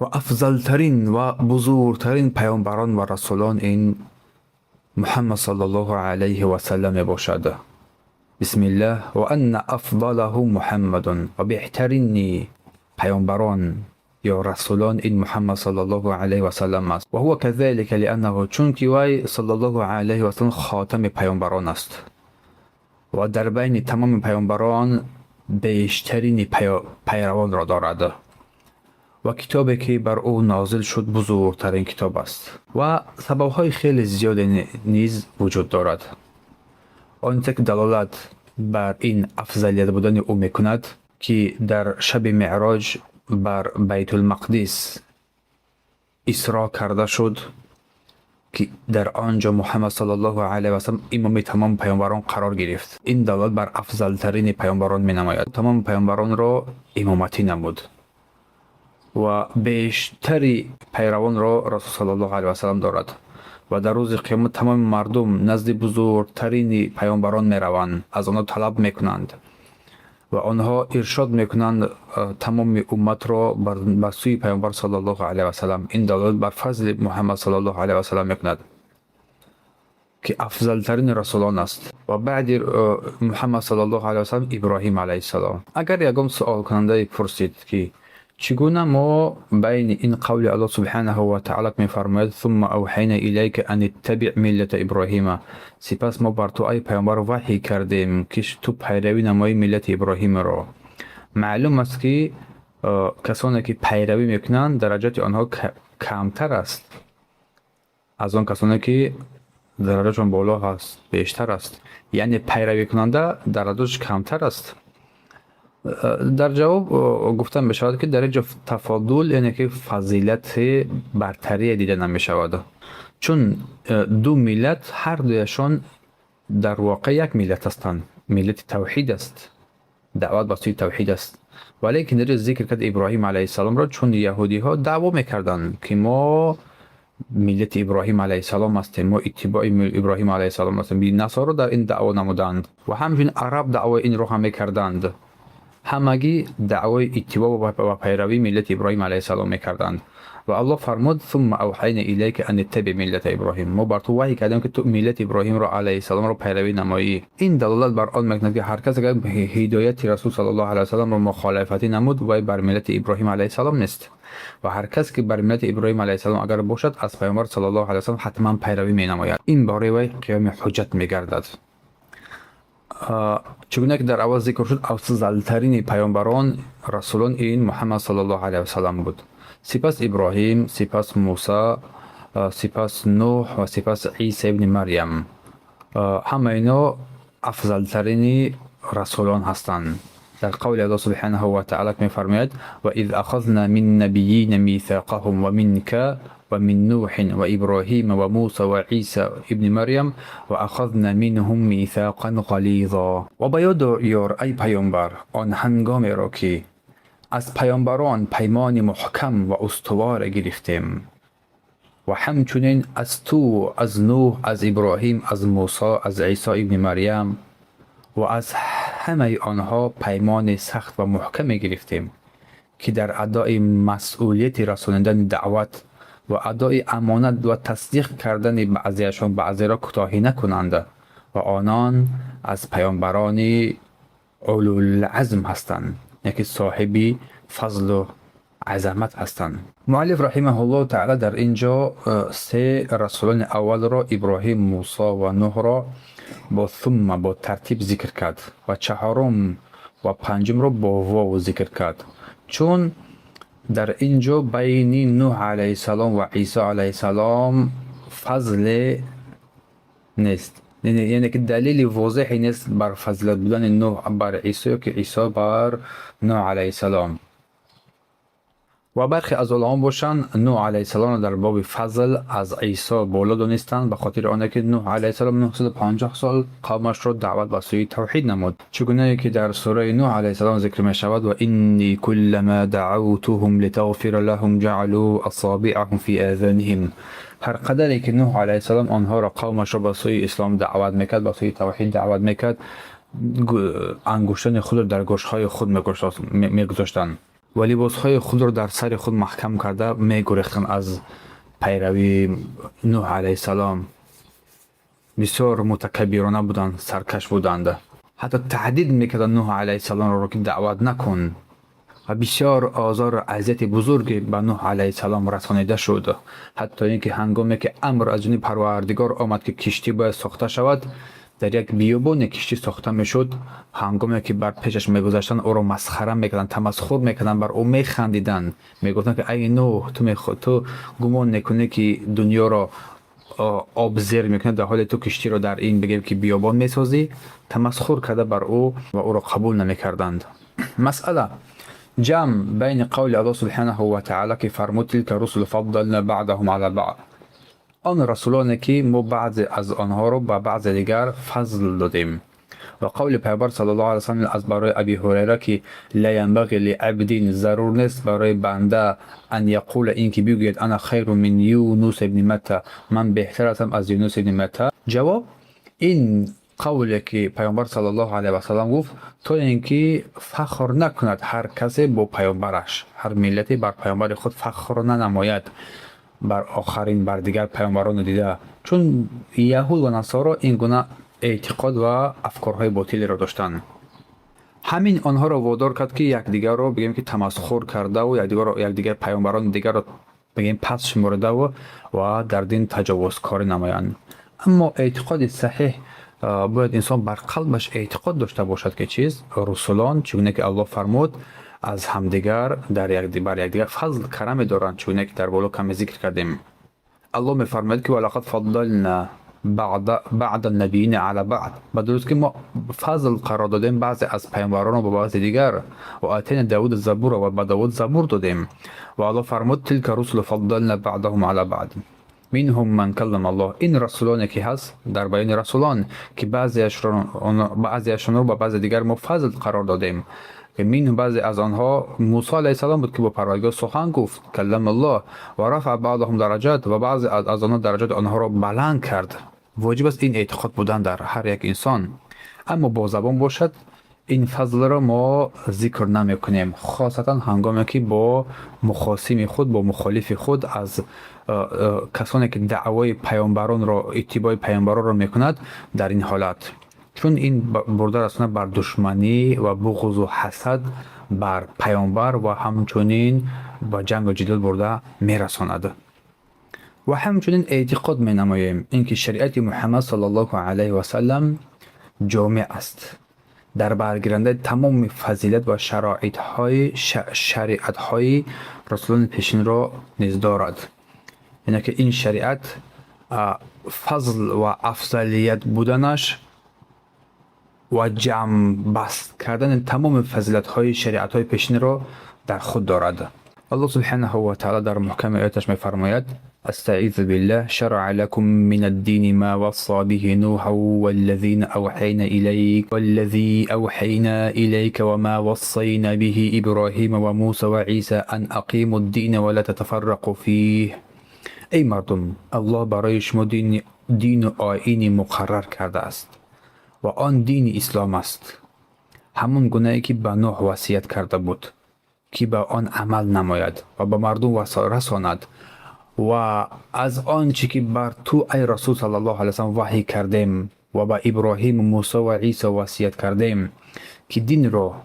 و افضلترین و بزرگترین پیامبران و رسولان این محمد صلی الله علیه و سلم باشد. بسم الله. و ان افضله محمد، و بهترین پیامبران یا رسولان این محمد صلی الله علیه و سلم است. و هو كذلك لانه، چون که وی صلی الله علیه و سلم خاتم پیامبران است و در بین تمام پیامبران بیشترین پیروان را دارد و کتابی که بر او نازل شد بزرگترین کتاب است و سببهای خیلی زیاد نیز وجود دارد. آنچه که دلالت بر این افضلیت بودن او میکند که در شب معراج بر بیت المقدس اسرا کرده شد که در آنجا محمد صلی الله علیه و سلم امام تمام پیامبران قرار گرفت. این دلالت بر افضلترین پیامبران می نماید. تمام پیامبران را امامتی نمود و بیشتری پیروان را رسول صلی الله علیه و سلم دارد و در روز قیامت تمام مردم نزد بزرگترین پیامبران می روند، از آنها طلب می کنند و آنها ارشاد می کنند تمام امت را بر سوی پیامبر صلی الله علیه و سلم. این دلالت بر فضل محمد صلی الله علیه و سلم می کند که افضل ترین رسولان است. و بعد محمد صلی الله علیه و سلم ابراهیم علیه السلام. اگر یگام سوال کننده پرسید که چگونه ما بین این قول الله سبحانه و تعالی می فرماید ثم اوحینا الیک ان اتبع ملت ابراهیم، سپس ما بر تو ای پیامبر وحی کردیم که تو پیروی نمایی ملت ابراهیم را، معلوم است که کسانی که پیروی میکنند درجات آنها کمتر است از آن کسانی که درجاتشون بالا هست بیشتر است، یعنی پیروی کننده درجاتش کمتر است. در جواب گفتم می شود که در اینجا تفاضل یعنی که فضیلت برتری دیده نمی شود، چون دو ملت هر دویشان در واقع یک ملت هستند، ملت توحید است، دعوت به سوی توحید است. ولی که در ذکر کرد ابراهیم علیه السلام را، چون یهودی ها دعوا میکردند که ما ملت ابراهیم علیه السلام هستیم، ما اتباع ابراهیم علیه السلام هستیم، نصارا در این دعوا نمودند و همچنین عرب دعوا این رو هم میکردند، همگی دعوای اتباع و پیروی ملت ابراهیم علیه السلام میکردند. و الله فرمود ثم اوحینا الیک ان اتبع ملت ابراهیم، ما بر تو وحی کردیم که تو ملت ابراهیم را علیه السلام را پیروی نمایی. این دلالت بر آن میکند که هر کس که هدایت رسول صلی الله علیه و را مخالفتی نمود و بر ملت ابراهیم علیه السلام نیست و هر کس که بر ملت ابراهیم علیه السلام اگر باشد از پیامبر صلی الله علیه و حتما پیروی می نماید. این برای وی قیام حجت میگردد. چگونه که در اول ذکر شد افضلترین پیامبران رسولان این محمد صلی الله علیه و سلم بود، سپس ابراهیم، سپس موسی، سپس نوح و سپس عیسی ابن مریم. همه اینا افضلترین رسولان هستند. در قول الله سبحانه و تعالی می فرماید و اذ اخذنا من نبیین میثاقهم و منک و من نوح و ابراهیم و موسی و عیسی ابن مریم و اخذنا منهم میثاقا غلیظا. و بیاد یار ای پیامبر آن هنگامی را که از پیامبران پیمان محکم و استوار گرفتیم و همچنین از تو، از نوح، از ابراهیم، از موسی، از عیسی ابن مریم و از همه آنها پیمان سخت و محکم گرفتیم که در ادای مسئولیت رساندن دعوت و ادای امانت و تصدیق کردن بعضیشان بعضی را کوتاهی نکنند و آنان از پیامبران اولوالعزم هستند، یکی صاحبی فضل و عظمت هستند. مؤلف رحمه الله تعالی در اینجا سه رسولان اول را ابراهیم، موسی و نوح را با ترتیب ذکر کرد و چهارم و پنجم را با واو ذکر کرد، چون در اینجا بین نوح علیه السلام و عیسی علیه السلام فضل نیست، یعنی که دلیل واضحی نیست بر فضیلت بودن نوح بر عیسی که عیسی بر نوح علیه السلام. و برخی از علما باشن نوح علیه السلام در باب فضل از عیسی بالا دانستند، به خاطر آنه که نوح علیه السلام 950 سال قومش را دعوت به سوی توحید نمود، چگونه که در سوره نوح علیه السلام ذکر می شود و انی کلما دعوتهم لتغفر لهم جعلوا اصابعهم فی آذانهم. هر قدری که نوح علیه السلام آنها را قومش را به سوی اسلام دعوت میکرد، به سوی توحید دعوت میکرد، انگشتان خود در گوشهای خود میگذاشتند و لباسهای خود را در سر خود محکم کرده می گریختند از پیروی نوح علیه السلام. بسیار متکبرانه بودند، سرکش بودند. حتی تهدید میکردند نوح علیه السلام را که دعوت نکن و بسیار آزار و اذیت بزرگی به نوح علیه السلام رسانیده شد. حتی اینکه هنگامی که امر از جانب پروردگار آمد که کشتی باید ساخته شود، در یک بیابان کشتی ساخته میشد. هنگامی که بر پیشش میگذشتند او را مسخره میکردند، تمسخر میکردند، بر او میخندیدند، میگفتند که ای نوح، تو گمان میکنی که دنیا را آب زیر میکنه، در حالی تو کشتی را در این بگیم که بیابان میسازی. تمسخر کرده بر او و او را قبول نمیکردند. مسئله جمع بین قول الله سبحانه و تعالی که فرمود تلک رسل فضلنا بعضهم علی بعض، آن رسولانی که ما بعض از آنها رو به بعض دیگر فضل دادیم، و قول پیامبر صلی الله علیه و سلم از برای ابی هریره که لا ینبغی لعبد، ضرور نیست برای بنده ان یقول، این که بگوید انا خیر من یونس ابن متی، من بهتر هستم از یونس ابن متی. جواب این قولی که پیامبر صلی الله علیه و سلم گفت تا اینکه فخر نکند هر کسی با پیامبرش، هر ملتی بر پیامبر خود فخر ننماید بر آخرین بر دیگر پیامبران دیده، چون یهود و نصارا این گونه اعتقاد و افکارهای باطلی را داشتند. همین آنها را وادار کرد که یکدیگر را بگیم که تمسخر کرده و یکدیگر پیامبران دیگر را بگیم پس شمرده و در دین تجاوزکاری نمایند. اما اعتقاد صحیح باید انسان بر قلبش اعتقاد داشته باشد که چیز رسولان چگونه که الله فرمود از همدیگر بر یکدیگر فضل کرم دارند، چگونه که در بالا کمی ذکر کردیم. الله میفرماید که ولقد فضلنا بعد النبیین علی بعض، بدرست که ما فضل قرار دادیم بعضی از پیامبران با بعض دیگر. و آتینا داود زبور، و به داود زبور دادیم. و الله فرمود تلک رسل فضلنا بعضهم علی بعض منهم من کلم الله، این رسولانی که هست در بیان رسولان که بعضیشون رو با بعض دیگر ما فضل قرار دادیم. که من بعضی از آنها موسی علیه السلام بود که با پروردگار سخن گفت، کلم الله، و رفع بعضهم درجات، و بعضی از آنها درجات آنها را بلند کرد. واجب است این اعتقاد بودن در هر یک انسان. اما با زبان باشد این فضل را ما ذکر نمی کنیم، خاصتا هنگامی که با مخاصم خود، با مخالف خود از کسانی که دعوای پیامبران را، اتباع پیامبران را میکند در این حالت، چون این برده رسانه بر دشمنی و بغض و حسد بر پیامبر و همچنین با جنگ و جدال برده میرساند. و همچنین اعتقاد می نماییم اینکه شریعت محمد صلی الله علیه و سلم جامع است، در برگیرنده تمام فضیلت و شریعت های رسولان پیشین را نیز دارد. یعنی که این شریعت فضل و افضلیت بودنش و جمع بست کردن تمام فضیلت های شریعت های پیشین را در خود دارد. الله سبحانه و تعالی در محکم آیاتش می فرماید استعیذ بالله شرع لكم من الدين ما وصى به نوح والذين أوحينا إليك وما وصينا به إبراهيم وموسى وعيسى أن أقيموا الدين ولا تتفرقوا فيه. ای مردم، الله برای شما دین و آیین مقرر کرده است و آن دین اسلام است، همون گونه‌ای که به نوح وصیت کرده بود که به آن عمل نماید و به مردم رساند، و از آنچه که بر تو ای رسول صلی الله علیه و سلم وحی کردیم و به ابراهیم و موسی و عیسی وصیت کردیم که دین را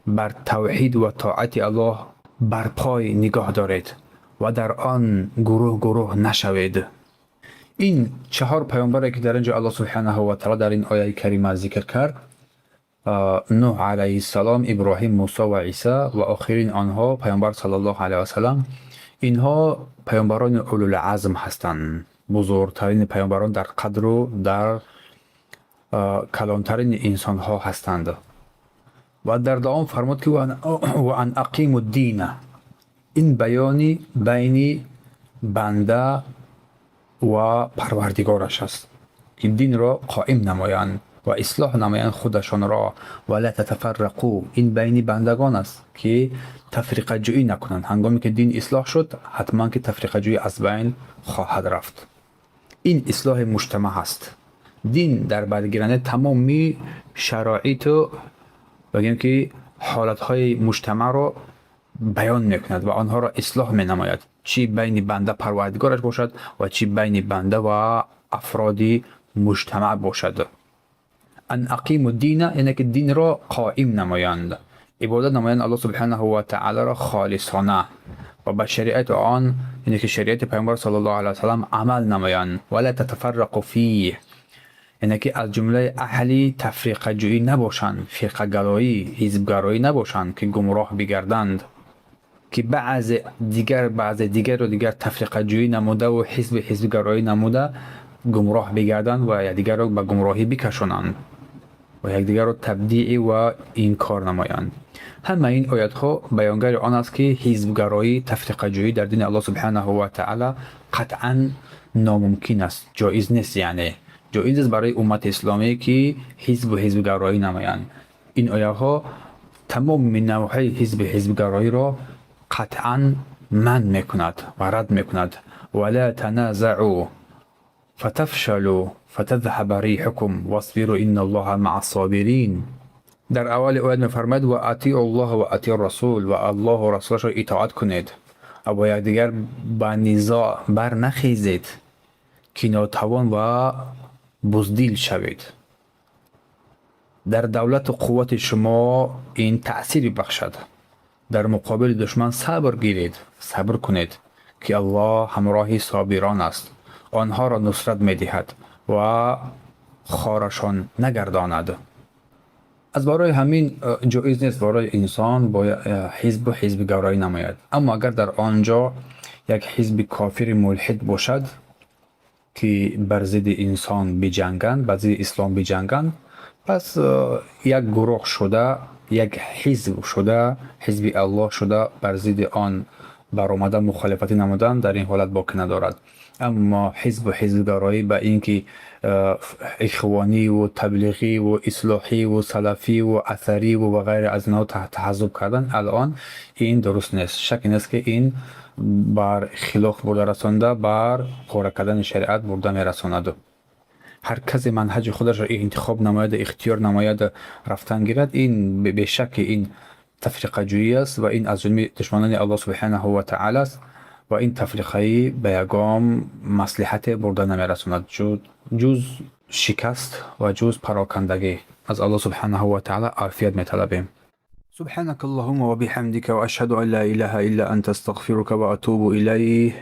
بر توحید و طاعت الله بر پای نگاه دارید و در آن گروه نشوید. این 4 پیامبری که در اینجا الله سبحانه و تعالی در این آیه کریمه ذکر کرد، نوح علیه السلام، ابراهیم، موسی و عیسی و آخرین آنها پیامبر صلی الله علیه و سلم، اینها پیامبران اولوالعزم هستند، بزرگترین پیامبران در قدر و در کلانترین انسان ها هستند. و در دوام فرمود که و ان اقیم الدین، این بیانی بین بنده و پروردگارش است که دین را قائم نمایند و اصلاح نمایند خودشان را. ولا تتفرقوا، این بین بندگان است که تفریقه جویی نکنند. هنگامی که دین اصلاح شد حتما که تفریقه جویی از بین خواهد رفت. این اصلاح مجتمع است. دین در برگیرنده تمامی شرایط و بگیم که حالتهای مجتمع را بیان میکند و آنها را اصلاح می نماید، چی بین بنده پروردگارش باشد و چی بین بنده و افرادی مجتمع باشد. ان اقیم الدین یعنی که دین را قائم نمایند، عبادت نمایند الله سبحانه و تعالی را خالصانه و به شریعت آن یعنی که شریعت پیامبر صلی الله علیه و سلم عمل نمایند. ولا تتفرقوا فیه یعنی که از جمله اهلی تفریقه جویی نباشند، فرقه گرایی، حزب گرایی نباشند که گمراه بگردند، که بعض دیگر رو دیگر تفریقه جویی نموده و حزب گرایی نموده گمراه بگردند و یکدیگر رو به گمراهی بکشانند و یکدیگر رو تبدیع و انکار نمایند. همه این آیات ها بیانگر آن است که حزب گرایی، تفریقه جویی در دین الله سبحانه و تعالی قطعا ناممکن است، جایز نیست. یعنی جایز است برای امت اسلامی که حزب گرایی نمایند. این آیات ها تمام نوعهای حزب گرایی را قطعا من میکند و رد میکند. ولا تنازعوا فتفشلوا فتذهب ریحکم واصبروا ان الله مع الصابرین. در اول آیت میفرماید و اطیعوا الله و اطیعوا الرسول، و الله و رسولش را اطاعت کنید و یکدیگر به نزاع بر نخیزید که ناتوان و بزدل شوید. در دولت و قوت شما این تأثیر بخشد. در مقابل دشمن صبر گیرید، صبر کنید که الله همراه صابران است، آنها را نصرت میدهد و خارشان نگرداند. از برای همین جایز نیست برای انسان با حزب گرایی نماید. اما اگر در آنجا یک حزب کافر ملحد باشد که بر ضد انسان بجنگند، بر ضد اسلام بجنگند، پس یک گروه شده، یک حزب شده، حزب الله شده، بر ضد آن برآمده مخالفتی نمودن، در این حالت باقی ندارد. اما حزب گرایی به اینکه اخوانی و تبلیغی و اصلاحی و سلفی و اثری و غیر از اینها تحزب کردن، الان این درست نیست. شک نیست که این بر خلاف برده رسانده، بر پاره کردن شریعت برده میرساند. هر کسی منهج خودش را انتخاب نماید، اختیار نماید، رفتن گیرد، این به شک این تفریقه جویی است و این از جمله دشمنان الله سبحانه و تعالی است و این تفریقه به یگام مصلحت برده نمیرساند جز شکست و جز پراکندگی. از الله سبحانه و تعالی عافیت میطلبیم. سبحانك اللهم وبحمدك واشهد ان لا اله الا انت استغفرك واتوب اليه.